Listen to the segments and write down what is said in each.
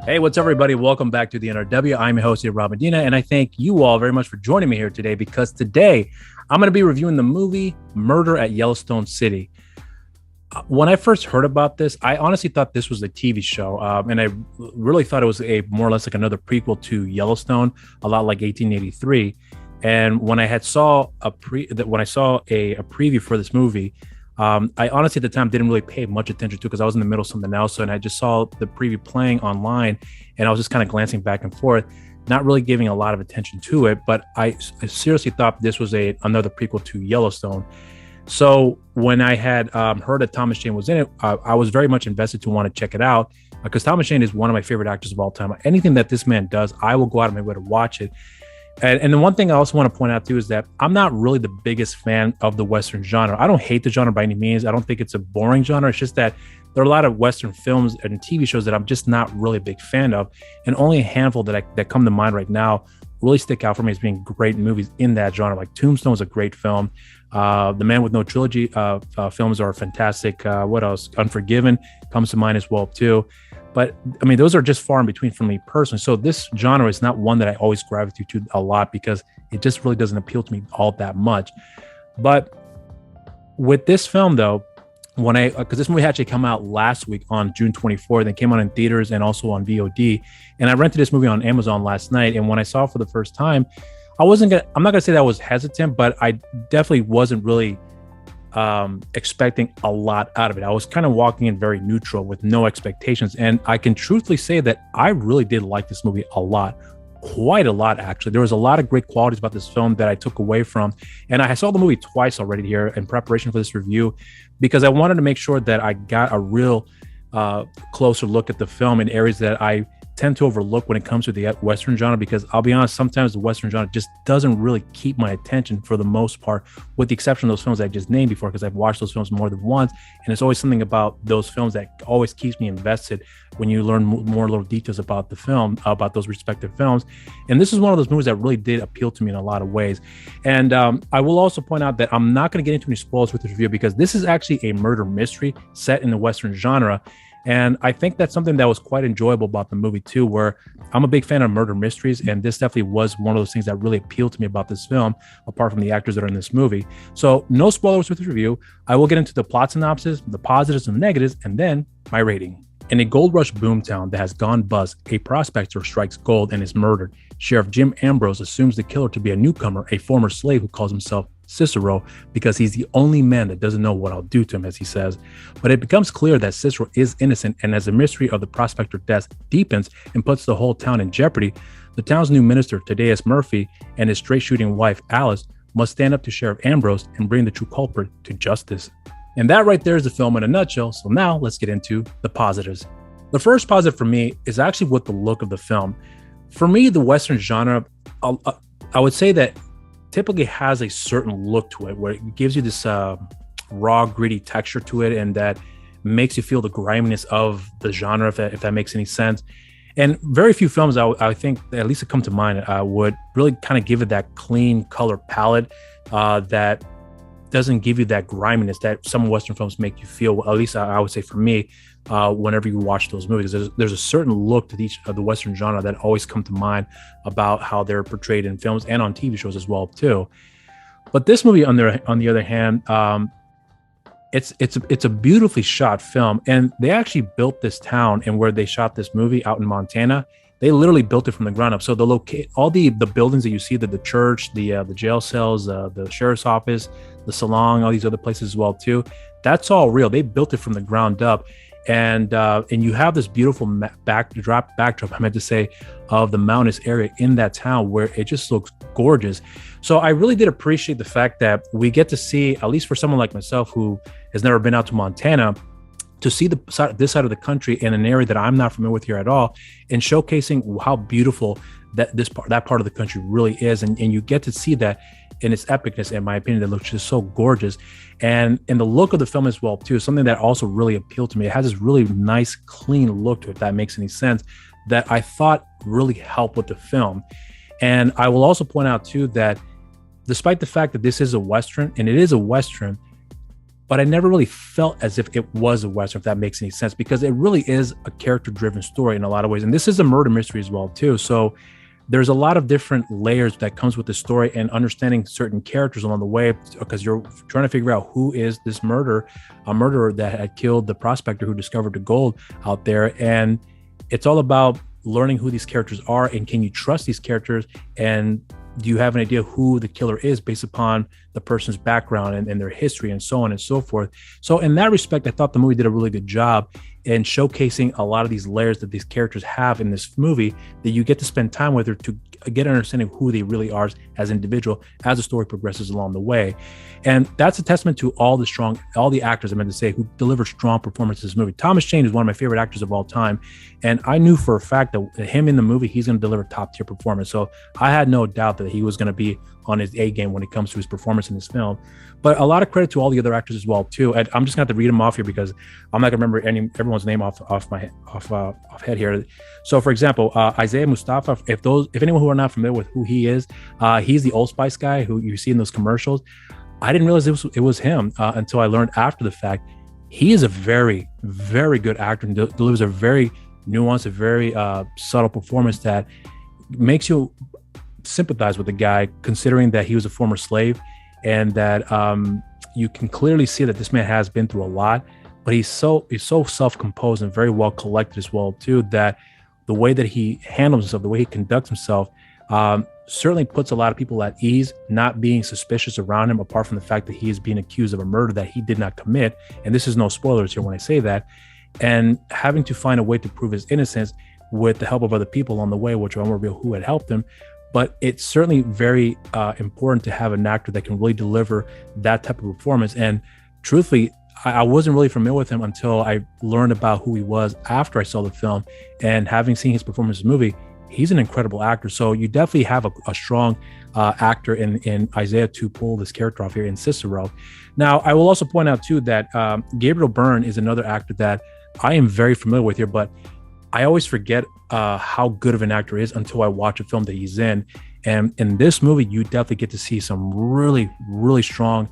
Hey, what's up, everybody? Welcome back to the NRW. I'm your host here, Rob Medina, and I thank you all very much for joining me here today because today I'm going to be reviewing the movie Murder at Yellowstone City. When I first heard about this, I honestly thought this was a TV show, and I really thought it was a more or less like another prequel to Yellowstone, a lot like 1883. And when I saw a preview for this movie, I honestly at the time didn't really pay much attention to because I was in the middle of something else. So, and I just saw the preview playing online and I was just kind of glancing back and forth, not really giving a lot of attention to it. But I seriously thought this was another prequel to Yellowstone. So when I had heard that Thomas Jane was in it, I was very much invested to want to check it out because Thomas Jane is one of my favorite actors of all time. Anything that this man does, I will go out of my way to watch it. And the one thing I also want to point out too is that I'm not really the biggest fan of the Western genre. I don't hate the genre by any means. I don't think it's a boring genre. It's just that there are a lot of Western films and TV shows that I'm just not really a big fan of. And only a handful that come to mind right now really stick out for me as being great movies in that genre. Like Tombstone is a great film. The Man with No Trilogy films are fantastic. What else? Unforgiven comes to mind as well too. But I mean, those are just far in between for me personally. So this genre is not one that I always gravitate to a lot because it just really doesn't appeal to me all that much. But with this film though, because this movie actually came out last week on June 24th, and came out in theaters and also on VOD. And I rented this movie on Amazon last night. And when I saw it for the first time, I'm not gonna say that I was hesitant, but I definitely wasn't really expecting a lot out of it. I was kind of walking in very neutral with no expectations. And I can truthfully say that I really did like this movie a lot, quite a lot, actually. There was a lot of great qualities about this film that I took away from. And I saw the movie twice already here in preparation for this review, because I wanted to make sure that I got a real closer look at the film in areas that I tend to overlook when it comes to the Western genre, because I'll be honest, sometimes the Western genre just doesn't really keep my attention for the most part, with the exception of those films I just named before, because I've watched those films more than once. And it's always something about those films that always keeps me invested when you learn more little details about the film, about those respective films. And this is one of those movies that really did appeal to me in a lot of ways. And I will also point out that I'm not going to get into any spoilers with this review, because this is actually a murder mystery set in the Western genre. And I think that's something that was quite enjoyable about the movie too, where I'm a big fan of murder mysteries. And this definitely was one of those things that really appealed to me about this film, apart from the actors that are in this movie. So no spoilers with the review. I will get into the plot synopsis, the positives and the negatives, and then my rating. In a gold rush boomtown that has gone bust, a prospector strikes gold and is murdered. Sheriff Jim Ambrose assumes the killer to be a newcomer, a former slave who calls himself Cicero, because he's the only man that doesn't know what I'll do to him, as he says. But it becomes clear that Cicero is innocent, and as the mystery of the prospector death deepens and puts the whole town in jeopardy, the town's new minister, Thaddeus Murphy, and his straight-shooting wife, Alice, must stand up to Sheriff Ambrose and bring the true culprit to justice. And that right there is the film in a nutshell. So now let's get into the positives. The first positive for me is actually with the look of the film. For me, the Western genre, I would say that typically has a certain look to it, where it gives you this raw, gritty texture to it, and that makes you feel the griminess of the genre, if that makes any sense. And very few films, I think, at least that come to mind, would really kind of give it that clean color palette that doesn't give you that griminess that some Western films make you feel. At least I would say for me, whenever you watch those movies, there's a certain look to each of the Western genre that always come to mind about how they're portrayed in films and on TV shows as well too. But this movie, on the other hand, it's a beautifully shot film, and they actually built this town and where they shot this movie out in Montana. They literally built it from the ground up. So all the buildings that you see, the church, the jail cells, the sheriff's office, the salon, all these other places as well too, that's all real. They built it from the ground up. And you have this beautiful backdrop, I meant to say, of the mountainous area in that town where it just looks gorgeous. So I really did appreciate the fact that we get to see, at least for someone like myself who has never been out to Montana, to see this side of the country in an area that I'm not familiar with here at all, and showcasing how beautiful that part of the country really is. And you get to see that in its epicness, in my opinion, that looks just so gorgeous. And the look of the film as well too, something that also really appealed to me. It has this really nice, clean look to it, if that makes any sense, that I thought really helped with the film. And I will also point out too that despite the fact that this is a Western, and it is a Western, but I never really felt as if it was a Western, if that makes any sense, because it really is a character-driven story in a lot of ways. And this is a murder mystery as well, too. So there's a lot of different layers that comes with the story and understanding certain characters along the way, because you're trying to figure out who is this a murderer that had killed the prospector who discovered the gold out there. And it's all about learning who these characters are, and can you trust these characters, and do you have an idea who the killer is based upon the person's background and their history and so on and so forth. So in that respect, I thought the movie did a really good job in showcasing a lot of these layers that these characters have in this movie, that you get to spend time with her to get an understanding of who they really are as an individual as the story progresses along the way. And that's a testament to all the actors, I meant to say, who delivered strong performances in this movie. Thomas Jane is one of my favorite actors of all time. And I knew for a fact that him in the movie, he's going to deliver top tier performance. So I had no doubt that he was going to be on his A game when it comes to his performance in this film. But a lot of credit to all the other actors as well too. And I'm just going to have to read them off here because I'm not going to remember everyone's name off head here. So for example, Isaiah Mustafa, if anyone who are not familiar with who he is, he's the Old Spice guy who you see in those commercials. I didn't realize it was him until I learned after the fact. He is a very, very good actor and delivers a very nuanced, a very subtle performance that makes you sympathize with the guy, considering that he was a former slave, and that you can clearly see that this man has been through a lot, but he's so self-composed and very well collected as well too, that the way that he handles himself, the way he conducts himself, certainly puts a lot of people at ease, not being suspicious around him, apart from the fact that he is being accused of a murder that he did not commit. And this is no spoilers here when I say that. And having to find a way to prove his innocence with the help of other people on the way, which I won't reveal who had helped him. But it's certainly very important to have an actor that can really deliver that type of performance. And truthfully, I wasn't really familiar with him until I learned about who he was after I saw the film. And having seen his performance in the movie, he's an incredible actor. So you definitely have a strong actor in Isaiah to pull this character off here in Cicero. Now, I will also point out too that Gabriel Byrne is another actor that I am very familiar with here, but I always forget how good of an actor is until I watch a film that he's in. And in this movie, you definitely get to see some really, really strong,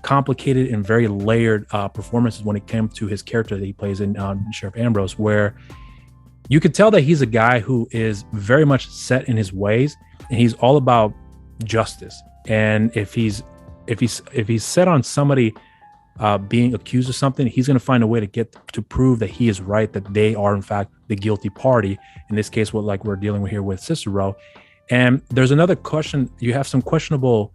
complicated, and very layered performances when it came to his character that he plays in Sheriff Ambrose, where you could tell that he's a guy who is very much set in his ways, and he's all about justice. And if he's set on somebody being accused of something, he's going to find a way to prove that he is right, that they are in fact the guilty party. In this case, what like we're dealing with here with Cicero. And there's another question. He has some questionable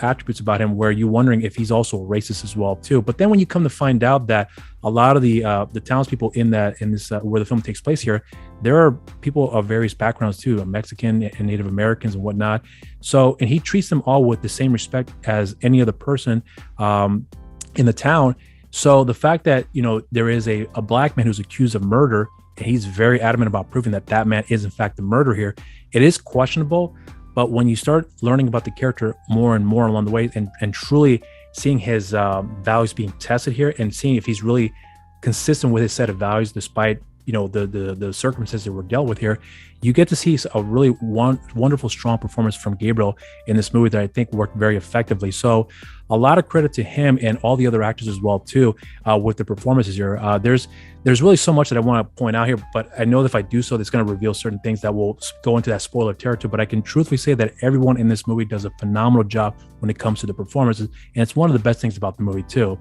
attributes about him, where you're wondering if he's also a racist as well too. But then when you come to find out that a lot of the townspeople in this where the film takes place here, there are people of various backgrounds too, Mexican and Native Americans and whatnot. So, and he treats them all with the same respect as any other person in the town. So the fact that, there is a black man who's accused of murder, and he's very adamant about proving that man is in fact the murderer here, it is questionable. But when you start learning about the character more and more along the way, and truly seeing his values being tested here, and seeing if he's really consistent with his set of values, despite the circumstances that were dealt with here, you get to see a really wonderful, strong performance from Gabriel in this movie that I think worked very effectively. So a lot of credit to him and all the other actors as well too, with the performances here. There's really so much that I want to point out here, but I know that if I do so, it's going to reveal certain things that will go into that spoiler territory. But I can truthfully say that everyone in this movie does a phenomenal job when it comes to the performances, and it's one of the best things about the movie too.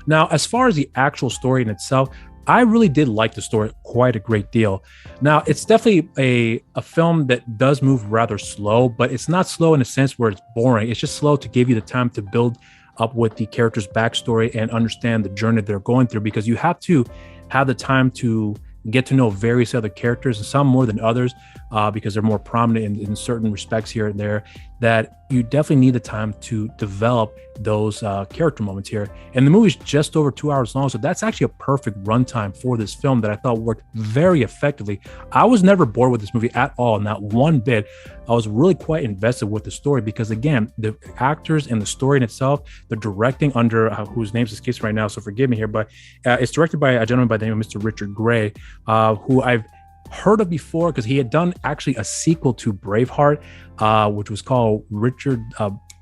Now, as far as the actual story in itself, I really did like the story quite a great deal. Now, it's definitely a film that does move rather slow, but it's not slow in a sense where it's boring. It's just slow to give you the time to build up with the character's backstory and understand the journey they're going through, because you have to have the time to get to know various other characters, and some more than others, because they're more prominent in certain respects here and there, that you definitely need the time to develop those character moments here. And the movie's just over 2 hours long, so that's actually a perfect runtime for this film that I thought worked very effectively. I was never bored with this movie at all, not one bit. I was really quite invested with the story, because again, the actors and the story in itself, the directing under whose name escapes right now, so forgive me here, but it's directed by a gentleman by the name of Mr. Richard Gray, who I've heard of before because he had done actually a sequel to Braveheart, which was called Richard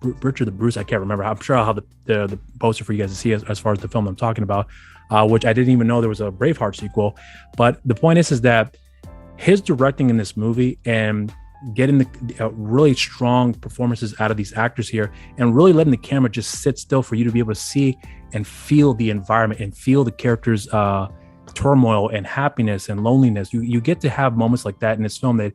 the Bruce. I can't remember. I'm sure I'll have the poster for you guys to see as far as the film I'm talking about, which I didn't even know there was a Braveheart sequel. But the point is that his directing in this movie and getting the really strong performances out of these actors here and really letting the camera just sit still for you to be able to see and feel the environment and feel the characters' turmoil and happiness and loneliness. You get to have moments like that in this film that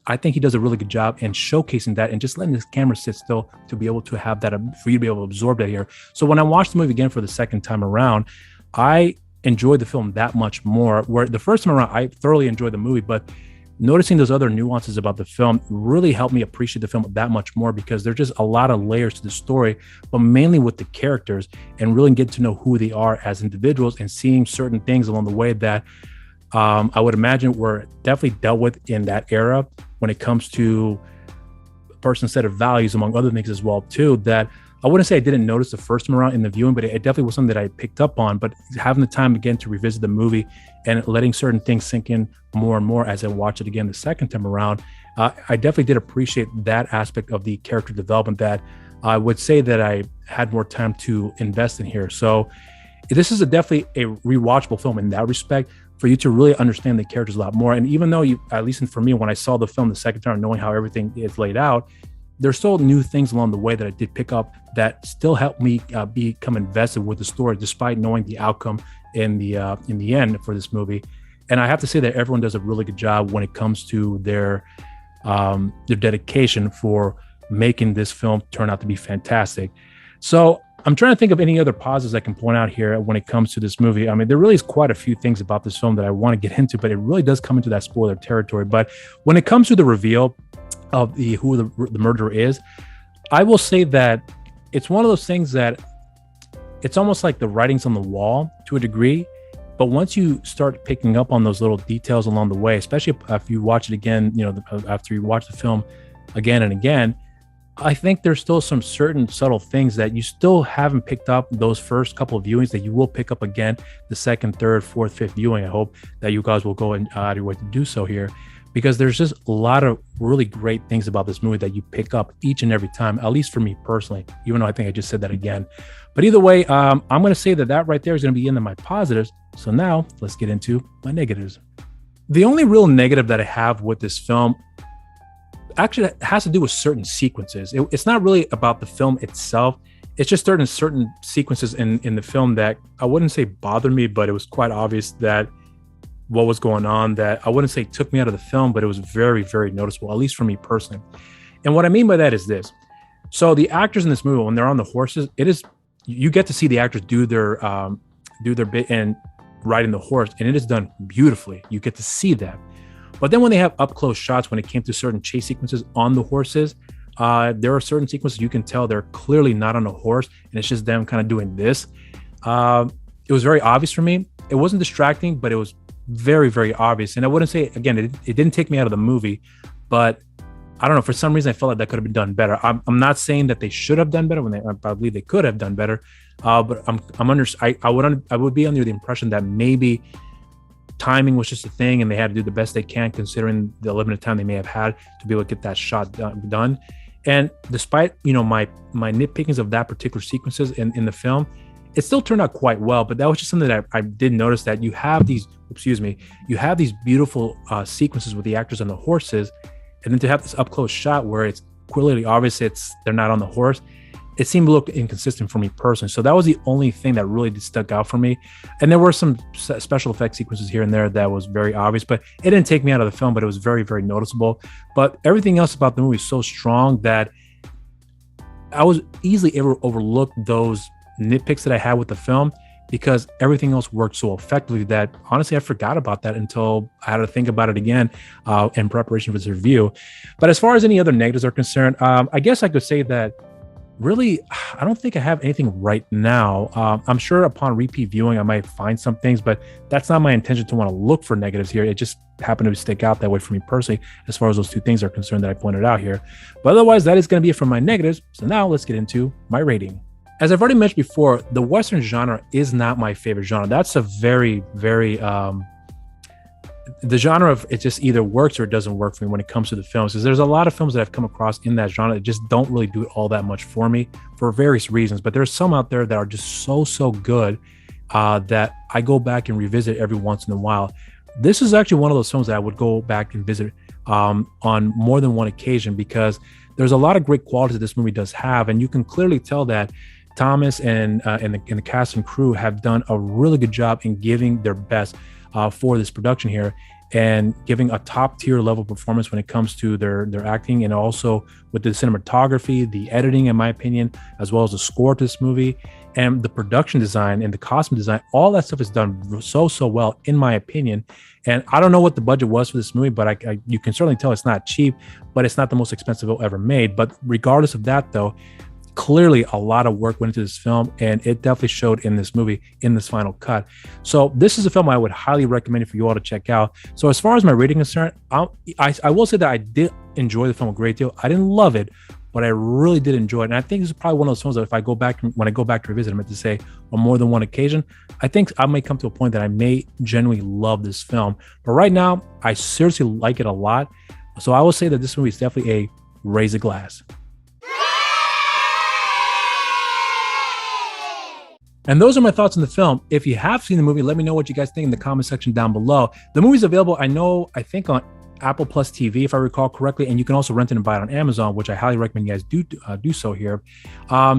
I think he does a really good job in showcasing that and just letting this camera sit still to be able to have that, for you to be able to absorb that here. So when I watched the movie again for the second time around, I enjoyed the film that much more, where the first time around, I thoroughly enjoyed the movie, but noticing those other nuances about the film really helped me appreciate the film that much more, because there's just a lot of layers to the story, but mainly with the characters, and really get to know who they are as individuals and seeing certain things along the way that I would imagine were definitely dealt with in that era when it comes to a person's set of values, among other things as well too, that I wouldn't say I didn't notice the first time around in the viewing, but it definitely was something that I picked up on. But having the time again to revisit the movie and letting certain things sink in more and more as I watch it again the second time around, I definitely did appreciate that aspect of the character development that I would say that I had more time to invest in here. So this is definitely a rewatchable film in that respect, for you to really understand the characters a lot more. And even though you, at least for me, when I saw the film the second time, knowing how everything is laid out, there's still new things along the way that I did pick up that still helped me become invested with the story, despite knowing the outcome in the end for this movie. And I have to say that everyone does a really good job when it comes to their dedication for making this film turn out to be fantastic. So I'm trying to think of any other positives I can point out here when it comes to this movie. I mean, there really is quite a few things about this film that I want to get into, but it really does come into that spoiler territory. But when it comes to the reveal of who the murderer is, I will say that it's one of those things that it's almost like the writing's on the wall to a degree. But once you start picking up on those little details along the way, especially if you watch it again, after you watch the film again and again, I think there's still some certain subtle things that you still haven't picked up those first couple of viewings that you will pick up again the second, third, fourth, fifth viewing. I hope that you guys will go and out of your way to do so here, because there's just a lot of really great things about this movie that you pick up each and every time, at least for me personally, even though I think I just said that again. But either way, I'm going to say that right there is going to be into my positives. So now let's get into my negatives. The only real negative that I have with this film actually has to do with certain sequences. It's not really about the film itself. It's just certain sequences in the film that I wouldn't say bothered me, but it was quite obvious that what was going on, that I wouldn't say took me out of the film, but it was very, very noticeable, at least for me personally. And what I mean by that is this. So the actors in this movie, when they're on the horses, you get to see the actors do their bit and riding the horse, and it is done beautifully. You get to see that. But then when they have up close shots, when it came to certain chase sequences on the horses, there are certain sequences you can tell they're clearly not on a horse, and it's just them kind of doing this. It was very obvious for me. It wasn't distracting, but it was very, very obvious. And I wouldn't say, again, it didn't take me out of the movie, but I don't know, for some reason I felt like that could have been done better. I'm not saying that they should have done better I believe they could have done better, but I would be under the impression that maybe timing was just a thing and they had to do the best they can considering the limited time they may have had to be able to get that shot done. And despite my nitpickings of that particular sequences in the film, it still turned out quite well. But that was just something that I did notice, that you have these beautiful sequences with the actors on the horses, and then to have this up close shot where it's clearly obvious they're not on the horse, it seemed to look inconsistent for me personally. So that was the only thing that really stuck out for me. And there were some special effects sequences here and there that was very obvious, but it didn't take me out of the film, but it was very, very noticeable. But everything else about the movie is so strong that I was easily able to overlook those nitpicks that I had with the film, because everything else worked so effectively that honestly I forgot about that until I had to think about it again in preparation for this review. But as far as any other negatives are concerned, I guess I could say that really, I don't think I have anything right now. I'm sure upon repeat viewing, I might find some things, but that's not my intention to want to look for negatives here. It just happened to stick out that way for me personally, as far as those two things are concerned that I pointed out here. But otherwise, that is going to be it for my negatives. So now let's get into my rating. As I've already mentioned before, the Western genre is not my favorite genre. That's a very, very the genre of it just either works or it doesn't work for me when it comes to the films, because there's a lot of films that I've come across in that genre that just don't really do all that much for me for various reasons. But there's some out there that are just so good that I go back and revisit every once in a while. This is actually one of those films that I would go back and visit on more than one occasion, because there's a lot of great qualities that this movie does have, and you can clearly tell that Thomas and the cast and crew have done a really good job in giving their best for this production here, and giving a top tier level performance when it comes to their acting, and also with the cinematography, the editing, in my opinion, as well as the score to this movie, and the production design and the costume design. All that stuff is done so well, in my opinion. And I don't know what the budget was for this movie, but you can certainly tell it's not cheap, but it's not the most expensive film ever made. But regardless of that, though, clearly a lot of work went into this film, and it definitely showed in this movie, in this final cut. So this is a film I would highly recommend for you all to check out. So as far as my rating is concerned, I will say that I did enjoy the film a great deal. I didn't love it, but I really did enjoy it. And I think this is probably one of those films that if I go back, when I go back to revisit, I meant to say on more than one occasion, I think I may come to a point that I may genuinely love this film. But right now, I seriously like it a lot. So I will say that this movie is definitely a raise a glass. And those are my thoughts on the film. If you have seen the movie, let me know what you guys think in the comment section down below. The movie's available, I think on Apple Plus TV, if I recall correctly, and you can also rent it and buy it on Amazon, which I highly recommend you guys do so here.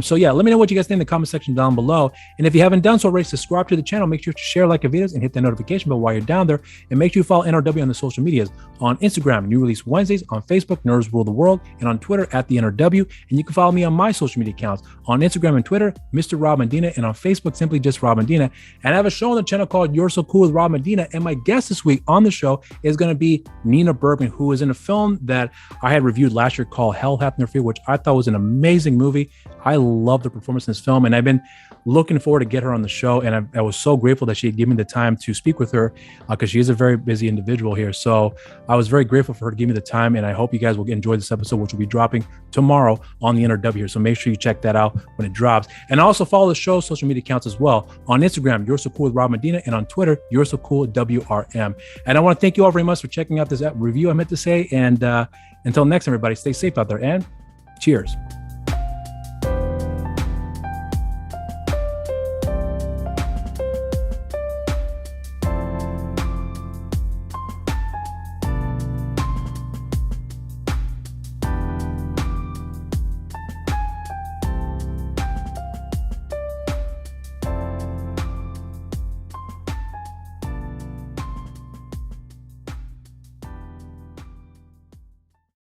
So yeah, let me know what you guys think in the comment section down below. And if you haven't done so already, subscribe to the channel. Make sure to share, like our videos, and hit the notification bell while you're down there. And make sure you follow NRW on the social medias. On Instagram, New Release Wednesdays. On Facebook, Nerds Rule the World. And on Twitter, @the NRW. And you can follow me on my social media accounts. On Instagram and Twitter, Mr. Rob Medina. And on Facebook, simply just Rob Medina. And I have a show on the channel called You're So Cool with Rob Medina. And my guest this week on the show is going to be Nina Bergman, who is in a film that I had reviewed last year called Hell Hath No Fear, which I thought was an amazing movie. I love the performance in this film, and I've been looking forward to get her on the show. And I was so grateful that she had given me the time to speak with her, because she is a very busy individual here. So I was very grateful for her to give me the time, and I hope you guys will enjoy this episode, which will be dropping tomorrow on the NRW here. So make sure you check that out when it drops. And also follow the show's social media accounts as well. On Instagram, You're So Cool with Rob Medina, and on Twitter, You're So Cool WRM. And I want to thank you all very much for checking out this review, I meant to say. And until next time, everybody, stay safe out there, and cheers.